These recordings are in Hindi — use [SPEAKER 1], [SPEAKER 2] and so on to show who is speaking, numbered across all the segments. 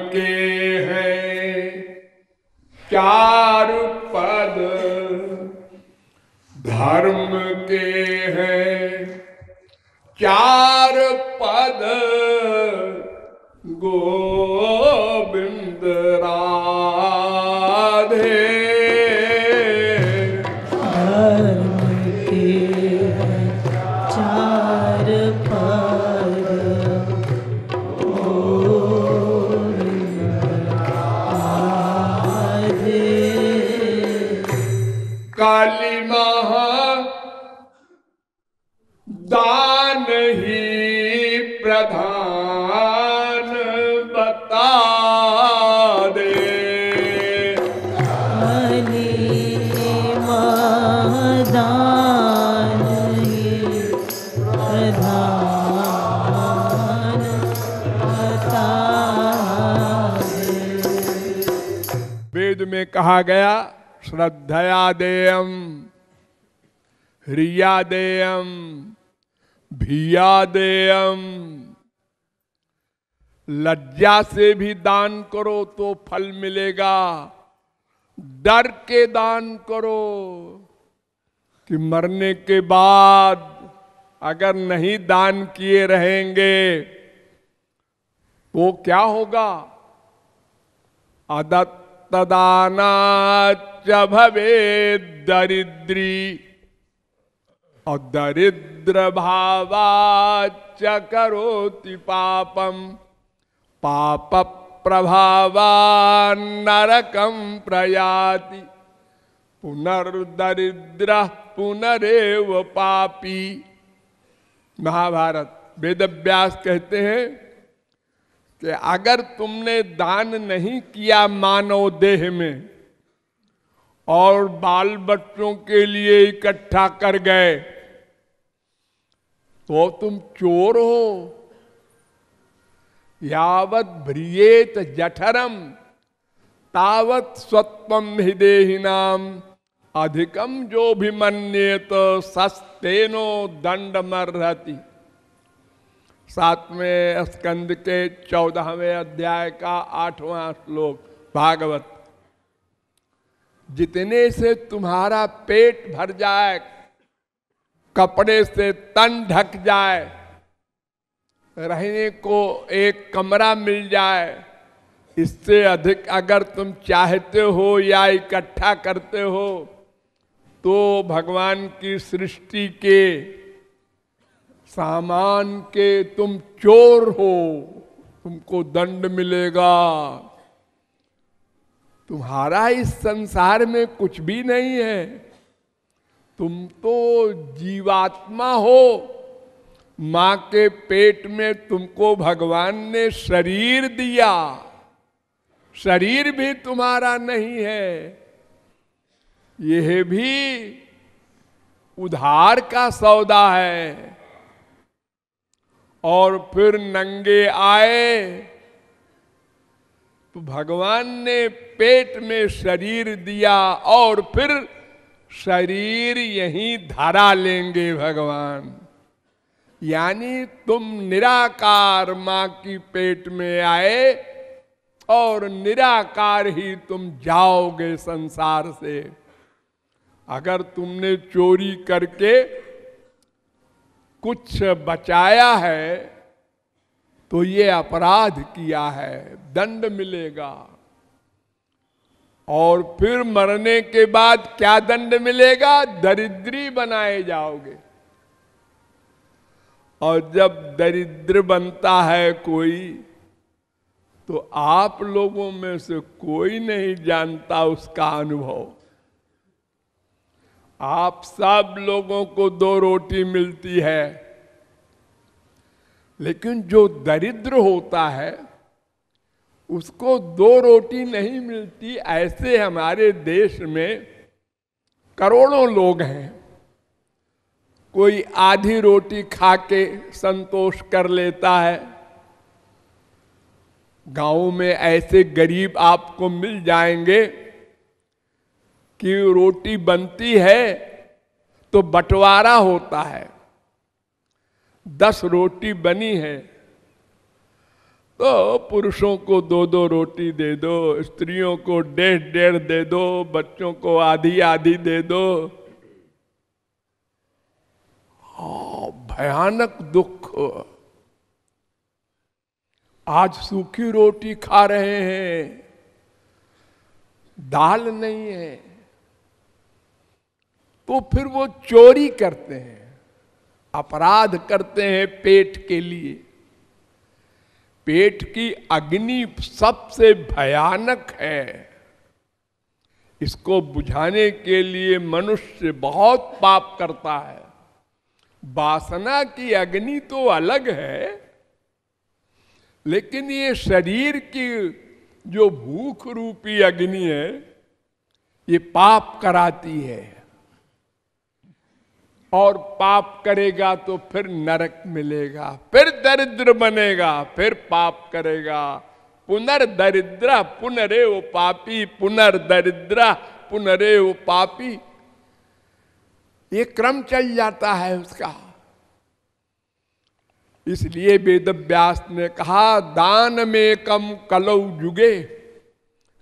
[SPEAKER 1] के हैं चार पद, धर्म के हैं चार पद, गोविंद राधे।
[SPEAKER 2] धर्म के हैं चार पद, गोविंद राधे।
[SPEAKER 1] काली महा दान ही प्रधान बता दे।
[SPEAKER 2] काली महादान ही प्रधान बता दे।
[SPEAKER 1] वेद में कहा गया श्रद्धया देयम, ह्रिया देयम, भिया देयम। लज्जा से भी दान करो तो फल मिलेगा, डर के दान करो कि मरने के बाद अगर नहीं दान किए रहेंगे तो क्या होगा। अदत्तदानाच्च भवेद् दरिद्री, और दरिद्र भावाच्च करोति पापम, पाप प्रभावान् नरकं प्रयाति, पुनर्दरिद्र पुनरेव पापी। महाभारत वेदव्यास कहते हैं कि अगर तुमने दान नहीं किया मानव देह में और बाल बच्चों के लिए इकट्ठा कर गए तो तुम चोर हो। यावत भ्रियेत जठरम तावत स्वत्वम हि देहिनाम, अधिकम जो भी मन्येत सस्तेनो दंडमर्हति। 7वें स्कंद के 14वें अध्याय का 8वां श्लोक भागवत। जितने से तुम्हारा पेट भर जाए, कपड़े से तन ढक जाए, रहने को एक कमरा मिल जाए, इससे अधिक अगर तुम चाहते हो या इकट्ठा करते हो तो भगवान की सृष्टि के सामान के तुम चोर हो, तुमको दंड मिलेगा। तुम्हारा इस संसार में कुछ भी नहीं है, तुम तो जीवात्मा हो। मां के पेट में तुमको भगवान ने शरीर दिया, शरीर भी तुम्हारा नहीं है। यह भी उधार का सौदा है। और फिर नंगे आए तो भगवान ने पेट में शरीर दिया और फिर शरीर यहीं धरा लेंगे भगवान। यानी तुम निराकार मां की पेट में आए और निराकार ही तुम जाओगे संसार से। अगर तुमने चोरी करके कुछ बचाया है तो ये अपराध किया है, दंड मिलेगा। और फिर मरने के बाद क्या दंड मिलेगा? दरिद्री बनाए जाओगे। और जब दरिद्र बनता है कोई तो आप लोगों में से कोई नहीं जानता उसका अनुभव। आप सब लोगों को 2 रोटी मिलती है, लेकिन जो दरिद्र होता है उसको 2 रोटी नहीं मिलती। ऐसे हमारे देश में करोड़ों लोग हैं। कोई आधी रोटी खा के संतोष कर लेता है। गांव में ऐसे गरीब आपको मिल जाएंगे कि रोटी बनती है तो बंटवारा होता है। 10 रोटी बनी है तो पुरुषों को 2-2 रोटी दे दो, स्त्रियों को 1.5 दे दो, बच्चों को आधी आधी दे दो। भयानक दुख। आज सूखी रोटी खा रहे हैं, दाल नहीं है, तो फिर वो चोरी करते हैं, अपराध करते हैं पेट के लिए। पेट की अग्नि सबसे भयानक है। इसको बुझाने के लिए मनुष्य बहुत पाप करता है। वासना की अग्नि तो अलग है, लेकिन ये शरीर की जो भूख रूपी अग्नि है, ये पाप कराती है। और पाप करेगा तो फिर नरक मिलेगा, फिर दरिद्र बनेगा, फिर पाप करेगा। पुनर्दरिद्रा पुनरेव पापी, पुनर्दरिद्रा पुनरेव पापी, ये क्रम चल जाता है उसका। इसलिए वेद व्यास ने कहा, दान में कम कलौ युगे।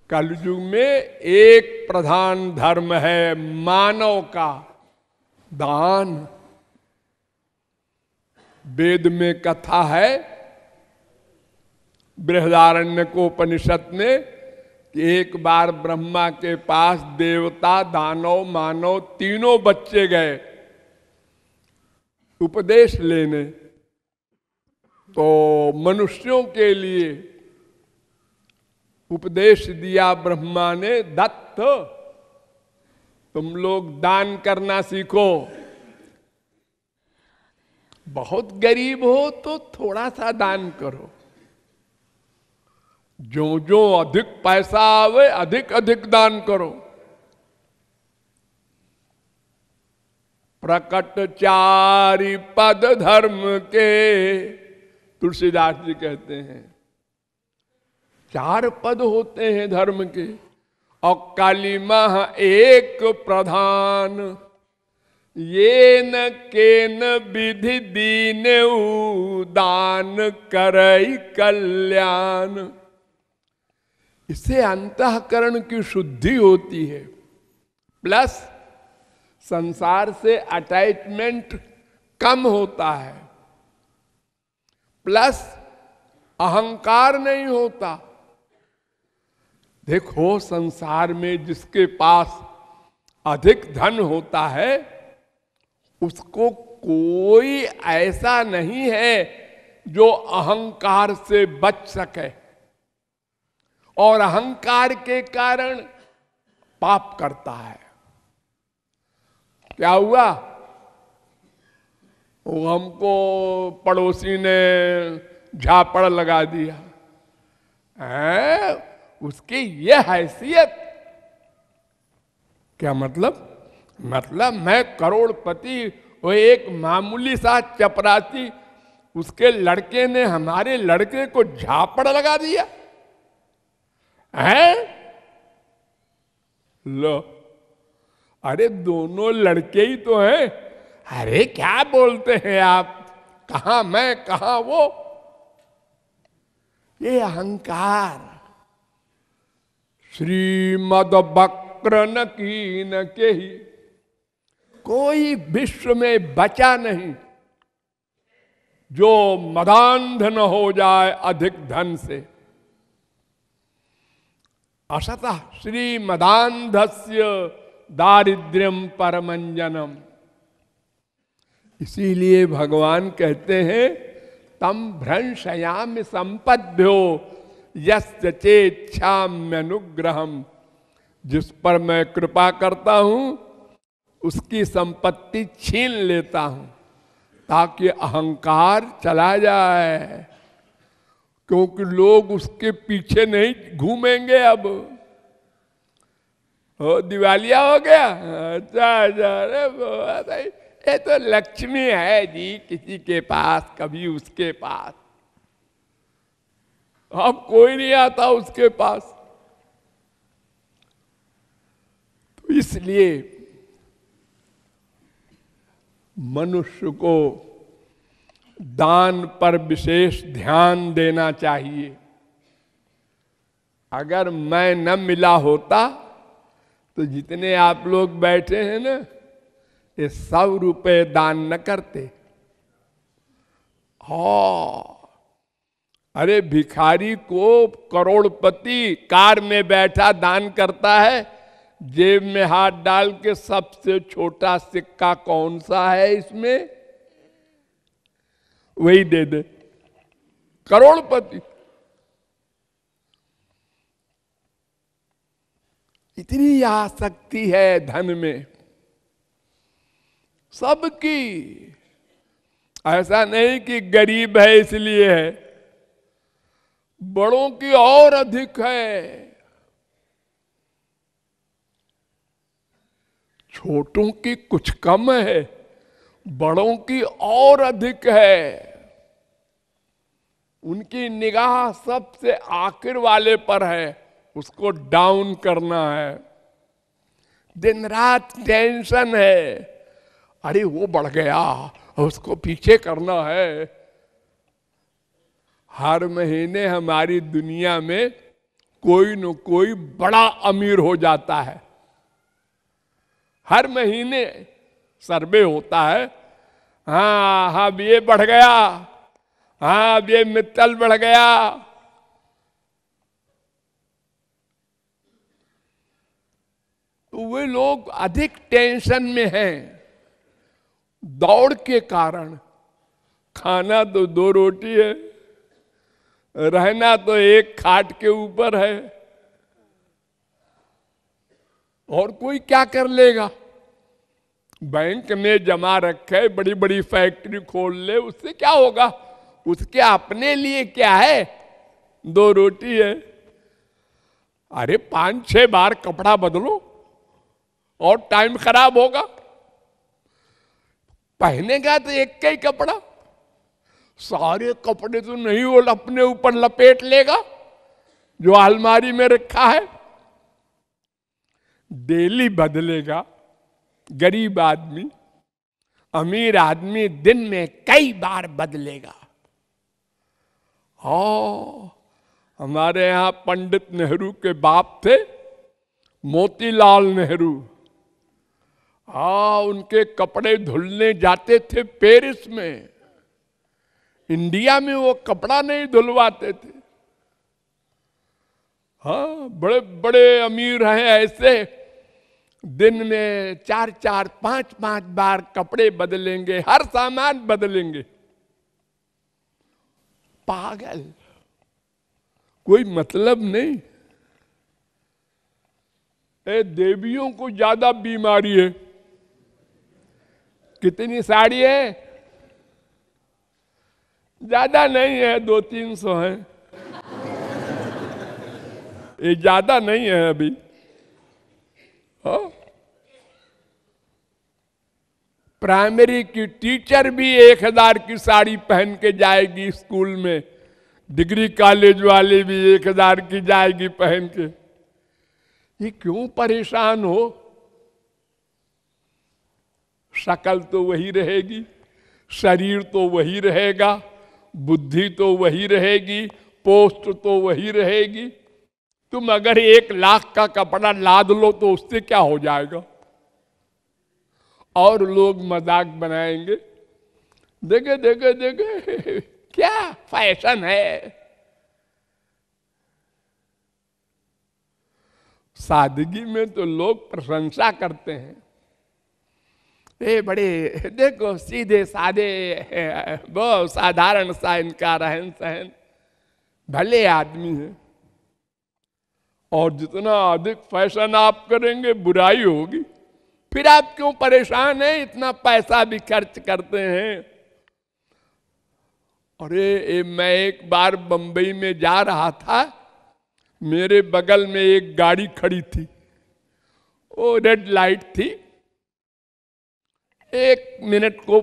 [SPEAKER 1] कलयुग में एक प्रधान धर्म है मानव का, दान। वेद में कथा है, बृहदारण्यकोपनिषद ने, कि एक बार ब्रह्मा के पास देवता, दानव, मानव तीनों बच्चे गए उपदेश लेने। तो मनुष्यों के लिए उपदेश दिया ब्रह्मा ने, दत्त तुम लोग दान करना सीखो। बहुत गरीब हो तो थोड़ा सा दान करो, जो जो अधिक पैसा आवे अधिक अधिक दान करो। प्रकट चारि पद धर्म के, तुलसीदास जी कहते हैं 4 पद होते हैं धर्म के, और काली माह एक प्रधान। ये न केन विधि दीन दान करई कल्याण। इससे अंतःकरण की शुद्धि होती है, प्लस संसार से अटैचमेंट कम होता है, प्लस अहंकार नहीं होता। देखो, संसार में जिसके पास अधिक धन होता है, उसको कोई ऐसा नहीं है जो अहंकार से बच सके, और अहंकार के कारण पाप करता है। क्या हुआ? वो हमको पड़ोसी ने झापड़ लगा दिया है, उसकी यह हैसियत। क्या मतलब? मतलब मैं करोड़पति, वो एक मामूली सा चपरासी, उसके लड़के ने हमारे लड़के को झापड़ लगा दिया है। लो, अरे दोनों लड़के ही तो हैं। अरे क्या बोलते हैं आप, कहां मैं कहां वो। ये अहंकार। श्रीमद वक्र न कीन के ही, कोई विश्व में बचा नहीं जो मदांध न हो जाए अधिक धन से। असतः श्रीमदांधस्य दारिद्र्यम परमंजनम। इसीलिए भगवान कहते हैं, तम भ्रंशयामि संपद्भ्यो यस्य चेच्छाम्यनुग्रहम्। जिस पर मैं कृपा करता हूं उसकी संपत्ति छीन लेता हूं, ताकि अहंकार चला जाए। क्योंकि लोग उसके पीछे नहीं घूमेंगे। अब हो दिवालिया हो गया, अच्छा अरे ये तो लक्ष्मी है जी किसी के पास, कभी उसके पास। अब कोई नहीं आता उसके पास। तो इसलिए मनुष्य को दान पर विशेष ध्यान देना चाहिए। अगर मैं न मिला होता तो जितने आप लोग बैठे हैं ना, ये 100 रुपए दान न करते। हाँ, अरे भिखारी को करोड़पति कार में बैठा दान करता है, जेब में हाथ डाल के सबसे छोटा सिक्का कौन सा है इसमें, वही दे दे। करोड़पति इतनी आसक्ति है धन में सबकी। ऐसा नहीं कि गरीब है इसलिए है, बड़ों की और अधिक है, छोटों की कुछ कम है, बड़ों की और अधिक है। उनकी निगाह सबसे आखिर वाले पर है, उसको डाउन करना है। दिन रात टेंशन है, अरे वो बढ़ गया, उसको पीछे करना है। हर महीने हमारी दुनिया में कोई न कोई बड़ा अमीर हो जाता है। हर महीने सर्वे होता है, हाँ हाँ अब ये बढ़ गया, हाँ अब ये मित्तल बढ़ गया। तो वे लोग अधिक टेंशन में हैं दौड़ के कारण। खाना तो 2 रोटी है, रहना तो एक खाट के ऊपर है, और कोई क्या कर लेगा। बैंक में जमा रखे, बड़ी बड़ी फैक्ट्री खोल ले, उससे क्या होगा, उसके अपने लिए क्या है, 2 रोटी है। अरे 5-6 बार कपड़ा बदलो और टाइम खराब होगा। पहनेगा तो एक का ही कपड़ा, सारे कपड़े तो नहीं वो अपने ऊपर लपेट लेगा जो अलमारी में रखा है। डेली बदलेगा। गरीब आदमी, अमीर आदमी दिन में कई बार बदलेगा। हमारे यहां पंडित नेहरू के बाप थे मोतीलाल नेहरू। उनके कपड़े धुलने जाते थे पेरिस में। इंडिया में वो कपड़ा नहीं धुलवाते थे। हाँ, बड़े बड़े अमीर हैं ऐसे, दिन में 4-4, 5-5 बार कपड़े बदलेंगे, हर सामान बदलेंगे। पागल, कोई मतलब नहीं। देवियों को ज्यादा बीमारी है। कितनी साड़ी है? ज्यादा नहीं है, 200-300 है। ये ज्यादा नहीं है अभी। प्राइमरी की टीचर भी 1000 की साड़ी पहन के जाएगी स्कूल में, डिग्री कॉलेज वाले भी 1000 की जाएगी पहन के। ये क्यों परेशान हो? शक्ल तो वही रहेगी, शरीर तो वही रहेगा, बुद्धि तो वही रहेगी, पोस्ट तो वही रहेगी। तुम अगर 1 लाख का कपड़ा लाद लो तो उससे क्या हो जाएगा? और लोग मजाक बनाएंगे, देखे देखे देखे क्या फैशन है। सादगी में तो लोग प्रशंसा करते हैं। बड़े देखो सीधे साधे, बहुत साधारण सा इनका रहन सहन, भले आदमी है। और जितना अधिक फैशन आप करेंगे बुराई होगी। फिर आप क्यों परेशान हैं? इतना पैसा भी खर्च करते हैं। अरे मैं एक बार बंबई में जा रहा था, मेरे बगल में एक गाड़ी खड़ी थी, वो रेड लाइट थी। 1 मिनट को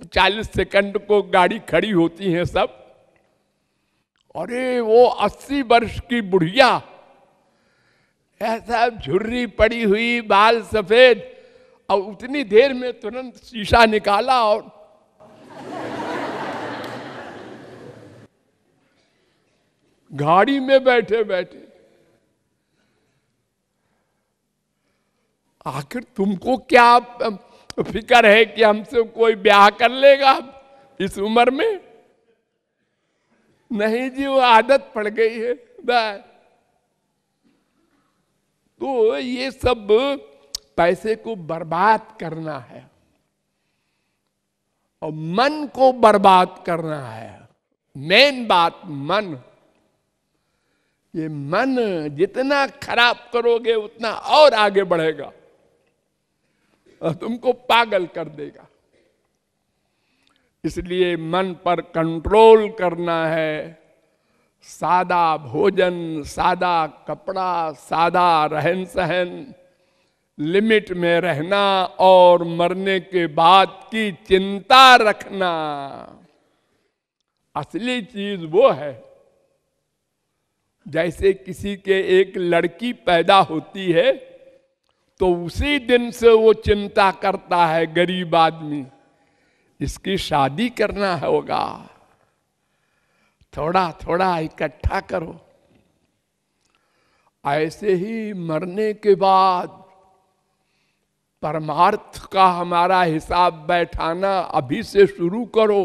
[SPEAKER 1] 40 सेकंड को गाड़ी खड़ी होती है सब। अरे वो 80 वर्ष की बुढ़िया, ऐसा झुर्री पड़ी हुई, बाल सफेद, और उतनी देर में तुरंत शीशा निकाला और गाड़ी में बैठे बैठे। आखिर तुमको क्या फिक्र है कि हमसे कोई ब्याह कर लेगा इस उम्र में? नहीं जी, वो आदत पड़ गई है। तो ये सब पैसे को बर्बाद करना है और मन को बर्बाद करना है। मेन बात मन। ये मन जितना खराब करोगे उतना और आगे बढ़ेगा और तुमको पागल कर देगा। इसलिए मन पर कंट्रोल करना है। सादा भोजन, सादा कपड़ा, सादा रहन सहन, लिमिट में रहना और मरने के बाद की चिंता रखना। असली चीज वो है। जैसे किसी के एक लड़की पैदा होती है तो उसी दिन से वो चिंता करता है, गरीब आदमी, इसकी शादी करना होगा, थोड़ा थोड़ा इकट्ठा करो। ऐसे ही मरने के बाद परमार्थ का हमारा हिसाब बैठाना अभी से शुरू करो,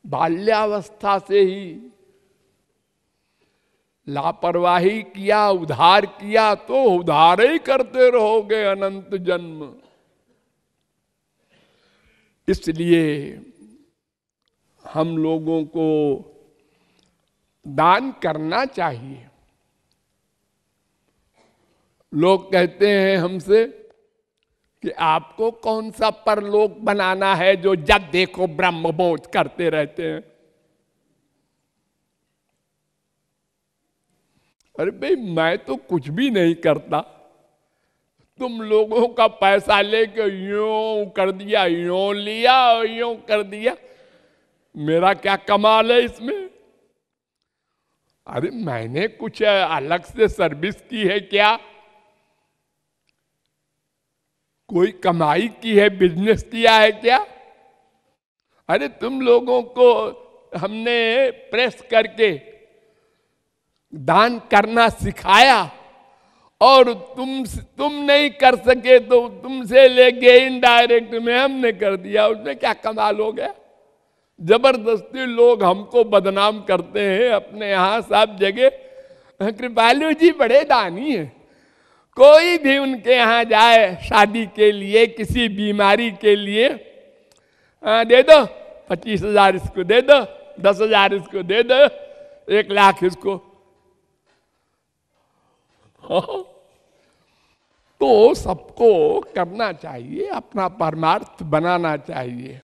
[SPEAKER 1] बाल्यावस्था से ही। लापरवाही किया, उधार किया तो उधार ही करते रहोगे अनंत जन्म। इसलिए हम लोगों को दान करना चाहिए। लोग कहते हैं हमसे कि आपको कौन सा परलोक बनाना है जो जब देखो ब्रह्मबोध करते रहते हैं। अरे भाई, मैं तो कुछ भी नहीं करता, तुम लोगों का पैसा लेके यूं कर दिया, यूं लिया और यूं कर दिया, मेरा क्या कमाल है इसमें? अरे मैंने कुछ अलग से सर्विस की है क्या? कोई कमाई की है, बिजनेस किया है क्या? अरे तुम लोगों को हमने प्रेस करके दान करना सिखाया और तुम नहीं कर सके तो तुमसे लेके इनडायरेक्ट में हमने कर दिया, उसमें क्या कमाल हो गया? जबरदस्ती लोग हमको बदनाम करते हैं अपने यहाँ सब जगह। कृपालु जी बड़े दानी हैं, कोई भी उनके यहाँ जाए शादी के लिए, किसी बीमारी के लिए, दे दो 25,000 इसको दे दो, 10,000 इसको दे दो, 1 लाख इसको। तो सबको करना चाहिए, अपना परमार्थ बनाना चाहिए।